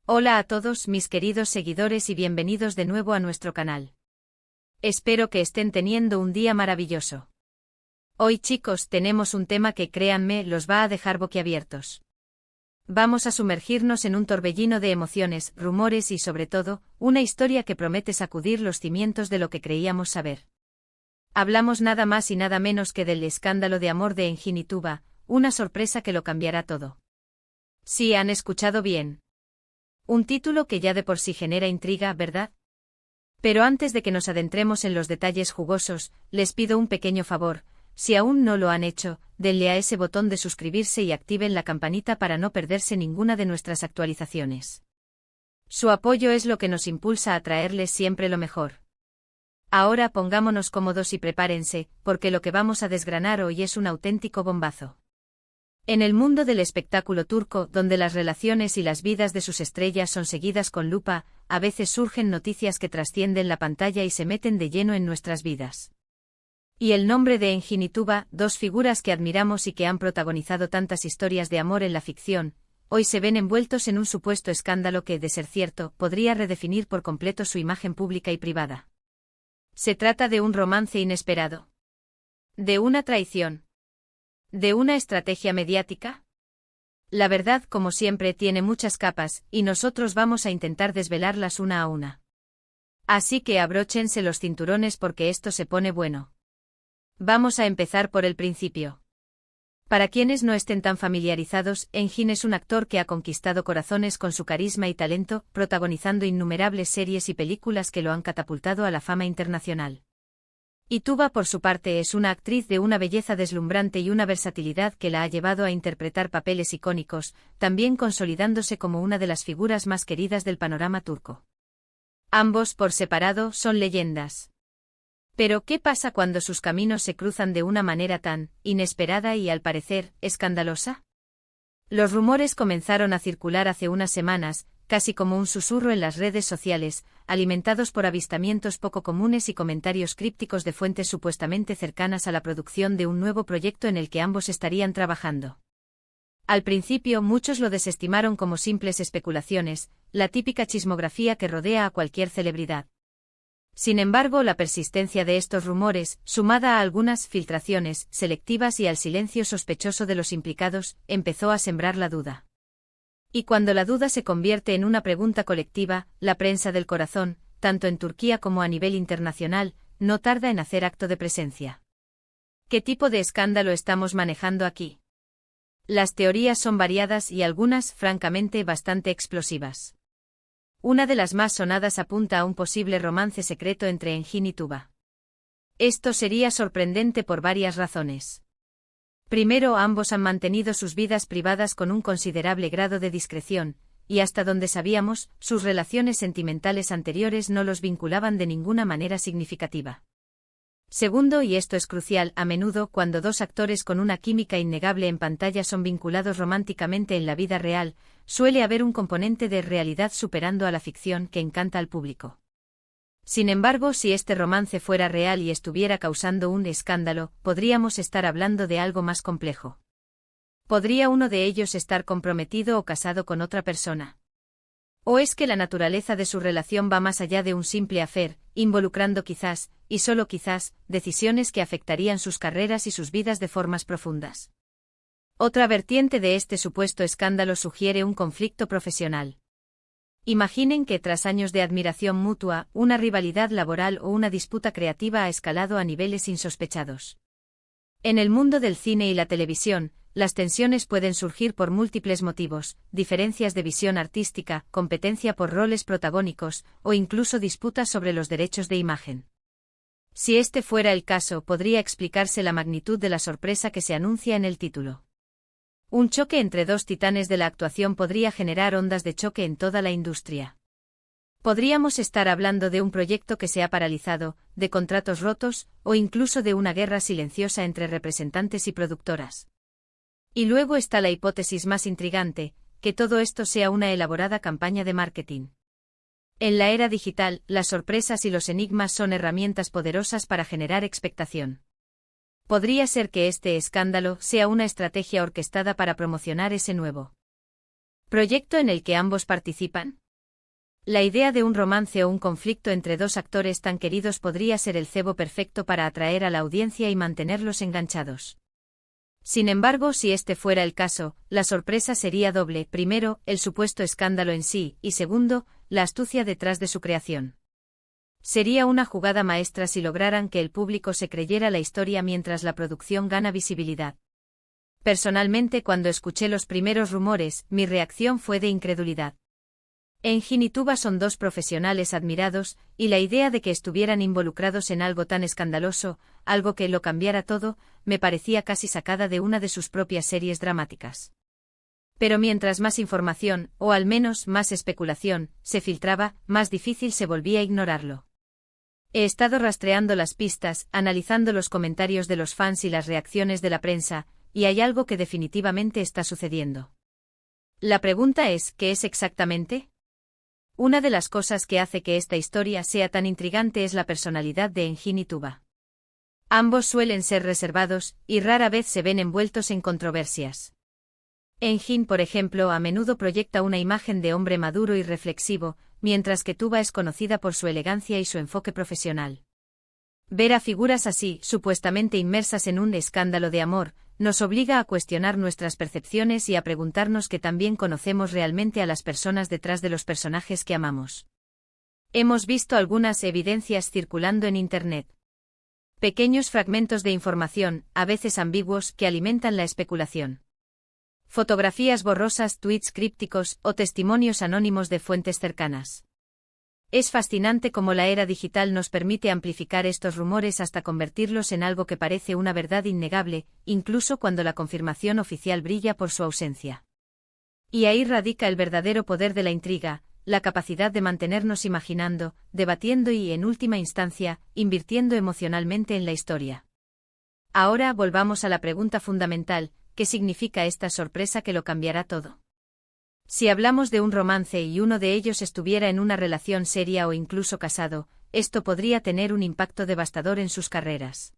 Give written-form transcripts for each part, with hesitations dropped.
Hola a todos mis queridos seguidores y bienvenidos de nuevo a nuestro canal. Espero que estén teniendo un día maravilloso. Hoy chicos tenemos un tema que créanme los va a dejar boquiabiertos. Vamos a sumergirnos en un torbellino de emociones, rumores y sobre todo, una historia que promete sacudir los cimientos de lo que creíamos saber. Hablamos nada más y nada menos que del escándalo de amor de Engin y Tuba, una sorpresa que lo cambiará todo. Sí, han escuchado bien. Un título que ya de por sí genera intriga, ¿verdad? Pero antes de que nos adentremos en los detalles jugosos, les pido un pequeño favor, si aún no lo han hecho, denle a ese botón de suscribirse y activen la campanita para no perderse ninguna de nuestras actualizaciones. Su apoyo es lo que nos impulsa a traerles siempre lo mejor. Ahora pongámonos cómodos y prepárense, porque lo que vamos a desgranar hoy es un auténtico bombazo. En el mundo del espectáculo turco, donde las relaciones y las vidas de sus estrellas son seguidas con lupa, a veces surgen noticias que trascienden la pantalla y se meten de lleno en nuestras vidas. Y el nombre de Engin y Tuba, dos figuras que admiramos y que han protagonizado tantas historias de amor en la ficción, hoy se ven envueltos en un supuesto escándalo que, de ser cierto, podría redefinir por completo su imagen pública y privada. Se trata de un romance inesperado. ¿De una traición? ¿De una estrategia mediática? La verdad, como siempre, tiene muchas capas, y nosotros vamos a intentar desvelarlas una a una. Así que abróchense los cinturones porque esto se pone bueno. Vamos a empezar por el principio. Para quienes no estén tan familiarizados, Engin es un actor que ha conquistado corazones con su carisma y talento, protagonizando innumerables series y películas que lo han catapultado a la fama internacional. Y Tuba, por su parte, es una actriz de una belleza deslumbrante y una versatilidad que la ha llevado a interpretar papeles icónicos, también consolidándose como una de las figuras más queridas del panorama turco. Ambos, por separado, son leyendas. Pero, ¿qué pasa cuando sus caminos se cruzan de una manera tan inesperada y, al parecer, escandalosa? Los rumores comenzaron a circular hace unas semanas, casi como un susurro en las redes sociales, alimentados por avistamientos poco comunes y comentarios crípticos de fuentes supuestamente cercanas a la producción de un nuevo proyecto en el que ambos estarían trabajando. Al principio muchos lo desestimaron como simples especulaciones, la típica chismografía que rodea a cualquier celebridad. Sin embargo, la persistencia de estos rumores, sumada a algunas filtraciones selectivas y al silencio sospechoso de los implicados, empezó a sembrar la duda. Y cuando la duda se convierte en una pregunta colectiva, la prensa del corazón, tanto en Turquía como a nivel internacional, no tarda en hacer acto de presencia. ¿Qué tipo de escándalo estamos manejando aquí? Las teorías son variadas y algunas, francamente, bastante explosivas. Una de las más sonadas apunta a un posible romance secreto entre Engin y Tuba. Esto sería sorprendente por varias razones. Primero, ambos han mantenido sus vidas privadas con un considerable grado de discreción, y hasta donde sabíamos, sus relaciones sentimentales anteriores no los vinculaban de ninguna manera significativa. Segundo, y esto es crucial, a menudo cuando dos actores con una química innegable en pantalla son vinculados románticamente en la vida real, suele haber un componente de realidad superando a la ficción que encanta al público. Sin embargo, si este romance fuera real y estuviera causando un escándalo, podríamos estar hablando de algo más complejo. ¿Podría uno de ellos estar comprometido o casado con otra persona? ¿O es que la naturaleza de su relación va más allá de un simple affair, involucrando quizás, y solo quizás, decisiones que afectarían sus carreras y sus vidas de formas profundas? Otra vertiente de este supuesto escándalo sugiere un conflicto profesional. Imaginen que tras años de admiración mutua, una rivalidad laboral o una disputa creativa ha escalado a niveles insospechados. En el mundo del cine y la televisión, las tensiones pueden surgir por múltiples motivos, diferencias de visión artística, competencia por roles protagónicos, o incluso disputas sobre los derechos de imagen. Si este fuera el caso, podría explicarse la magnitud de la sorpresa que se anuncia en el título. Un choque entre dos titanes de la actuación podría generar ondas de choque en toda la industria. Podríamos estar hablando de un proyecto que se ha paralizado, de contratos rotos, o incluso de una guerra silenciosa entre representantes y productoras. Y luego está la hipótesis más intrigante, que todo esto sea una elaborada campaña de marketing. En la era digital, las sorpresas y los enigmas son herramientas poderosas para generar expectación. Podría ser que este escándalo sea una estrategia orquestada para promocionar ese nuevo Proyecto en el que ambos participan. La idea de un romance o un conflicto entre dos actores tan queridos podría ser el cebo perfecto para atraer a la audiencia y mantenerlos enganchados. Sin embargo, si este fuera el caso, la sorpresa sería doble: primero, el supuesto escándalo en sí, y segundo, la astucia detrás de su creación. Sería una jugada maestra si lograran que el público se creyera la historia mientras la producción gana visibilidad. Personalmente, cuando escuché los primeros rumores, mi reacción fue de incredulidad. Engin y Tuba son dos profesionales admirados, y la idea de que estuvieran involucrados en algo tan escandaloso, algo que lo cambiara todo, me parecía casi sacada de una de sus propias series dramáticas. Pero mientras más información, o al menos más especulación, se filtraba, más difícil se volvía ignorarlo. He estado rastreando las pistas, analizando los comentarios de los fans y las reacciones de la prensa, y hay algo que definitivamente está sucediendo. La pregunta es, ¿qué es exactamente? Una de las cosas que hace que esta historia sea tan intrigante es la personalidad de Engin y Tuba. Ambos suelen ser reservados, y rara vez se ven envueltos en controversias. Engin, por ejemplo, a menudo proyecta una imagen de hombre maduro y reflexivo, mientras que Tuba es conocida por su elegancia y su enfoque profesional. Ver a figuras así, supuestamente inmersas en un escándalo de amor, nos obliga a cuestionar nuestras percepciones y a preguntarnos qué tan bien conocemos realmente a las personas detrás de los personajes que amamos. Hemos visto algunas evidencias circulando en Internet. Pequeños fragmentos de información, a veces ambiguos, que alimentan la especulación. Fotografías borrosas, tweets crípticos o testimonios anónimos de fuentes cercanas. Es fascinante cómo la era digital nos permite amplificar estos rumores hasta convertirlos en algo que parece una verdad innegable, incluso cuando la confirmación oficial brilla por su ausencia. Y ahí radica el verdadero poder de la intriga, la capacidad de mantenernos imaginando, debatiendo y, en última instancia, invirtiendo emocionalmente en la historia. Ahora volvamos a la pregunta fundamental: ¿qué significa esta sorpresa que lo cambiará todo? Si hablamos de un romance y uno de ellos estuviera en una relación seria o incluso casado, esto podría tener un impacto devastador en sus carreras.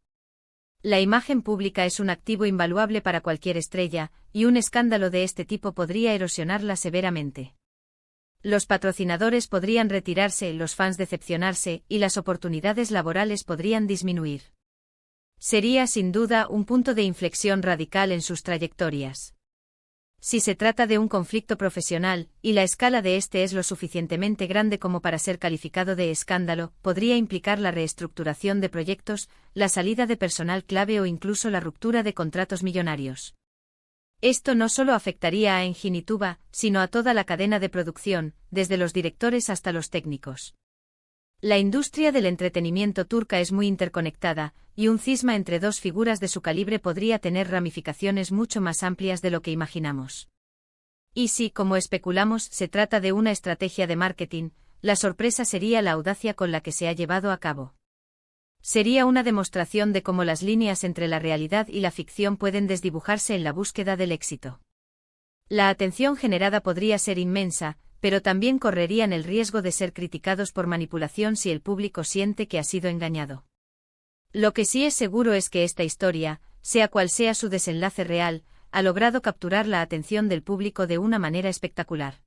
La imagen pública es un activo invaluable para cualquier estrella, y un escándalo de este tipo podría erosionarla severamente. Los patrocinadores podrían retirarse, los fans decepcionarse, y las oportunidades laborales podrían disminuir. Sería sin duda un punto de inflexión radical en sus trayectorias. Si se trata de un conflicto profesional, y la escala de este es lo suficientemente grande como para ser calificado de escándalo, podría implicar la reestructuración de proyectos, la salida de personal clave o incluso la ruptura de contratos millonarios. Esto no solo afectaría a Engin y Tuba, sino a toda la cadena de producción, desde los directores hasta los técnicos. La industria del entretenimiento turca es muy interconectada, y un cisma entre dos figuras de su calibre podría tener ramificaciones mucho más amplias de lo que imaginamos. Y si, como especulamos, se trata de una estrategia de marketing, la sorpresa sería la audacia con la que se ha llevado a cabo. Sería una demostración de cómo las líneas entre la realidad y la ficción pueden desdibujarse en la búsqueda del éxito. La atención generada podría ser inmensa, pero también correrían el riesgo de ser criticados por manipulación si el público siente que ha sido engañado. Lo que sí es seguro es que esta historia, sea cual sea su desenlace real, ha logrado capturar la atención del público de una manera espectacular.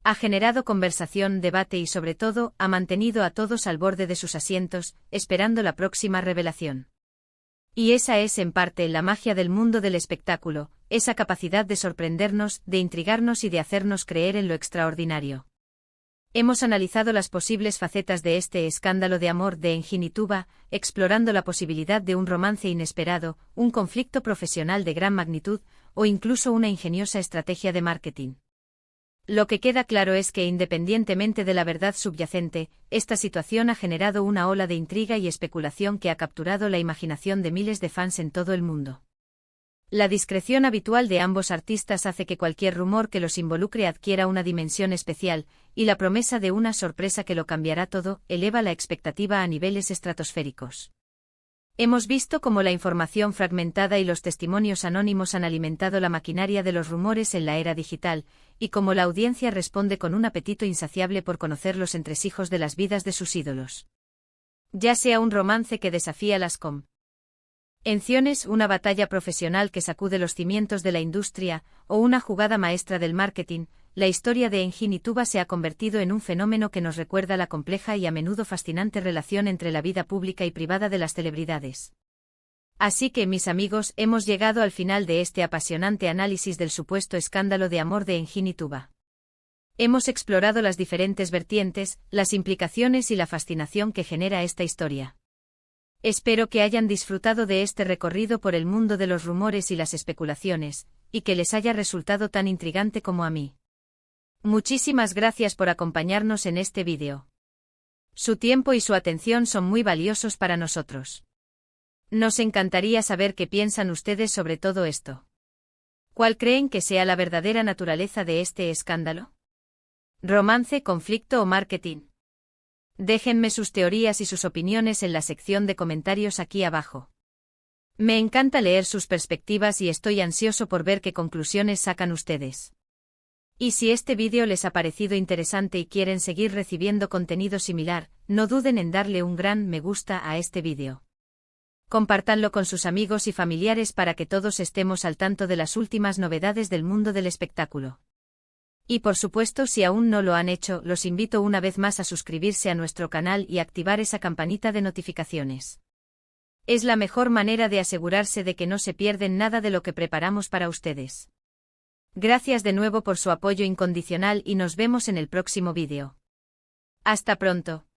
Ha generado conversación, debate y sobre todo, ha mantenido a todos al borde de sus asientos, esperando la próxima revelación. Y esa es en parte la magia del mundo del espectáculo, esa capacidad de sorprendernos, de intrigarnos y de hacernos creer en lo extraordinario. Hemos analizado las posibles facetas de este escándalo de amor de Engin y Tuba, explorando la posibilidad de un romance inesperado, un conflicto profesional de gran magnitud, o incluso una ingeniosa estrategia de marketing. Lo que queda claro es que, independientemente de la verdad subyacente, esta situación ha generado una ola de intriga y especulación que ha capturado la imaginación de miles de fans en todo el mundo. La discreción habitual de ambos artistas hace que cualquier rumor que los involucre adquiera una dimensión especial, y la promesa de una sorpresa que lo cambiará todo eleva la expectativa a niveles estratosféricos. Hemos visto cómo la información fragmentada y los testimonios anónimos han alimentado la maquinaria de los rumores en la era digital, y cómo la audiencia responde con un apetito insaciable por conocer los entresijos de las vidas de sus ídolos. Ya sea un romance que desafía las convenciones, una batalla profesional que sacude los cimientos de la industria, o una jugada maestra del marketing, la historia de Enginituba se ha convertido en un fenómeno que nos recuerda la compleja y a menudo fascinante relación entre la vida pública y privada de las celebridades. Así que, mis amigos, hemos llegado al final de este apasionante análisis del supuesto escándalo de amor de Enginituba. Hemos explorado las diferentes vertientes, las implicaciones y la fascinación que genera esta historia. Espero que hayan disfrutado de este recorrido por el mundo de los rumores y las especulaciones, y que les haya resultado tan intrigante como a mí. Muchísimas gracias por acompañarnos en este vídeo. Su tiempo y su atención son muy valiosos para nosotros. Nos encantaría saber qué piensan ustedes sobre todo esto. ¿Cuál creen que sea la verdadera naturaleza de este escándalo? ¿Romance, conflicto o marketing? Déjenme sus teorías y sus opiniones en la sección de comentarios aquí abajo. Me encanta leer sus perspectivas y estoy ansioso por ver qué conclusiones sacan ustedes. Y si este vídeo les ha parecido interesante y quieren seguir recibiendo contenido similar, no duden en darle un gran me gusta a este vídeo. Compártanlo con sus amigos y familiares para que todos estemos al tanto de las últimas novedades del mundo del espectáculo. Y por supuesto, si aún no lo han hecho, los invito una vez más a suscribirse a nuestro canal y activar esa campanita de notificaciones. Es la mejor manera de asegurarse de que no se pierden nada de lo que preparamos para ustedes. Gracias de nuevo por su apoyo incondicional y nos vemos en el próximo vídeo. Hasta pronto.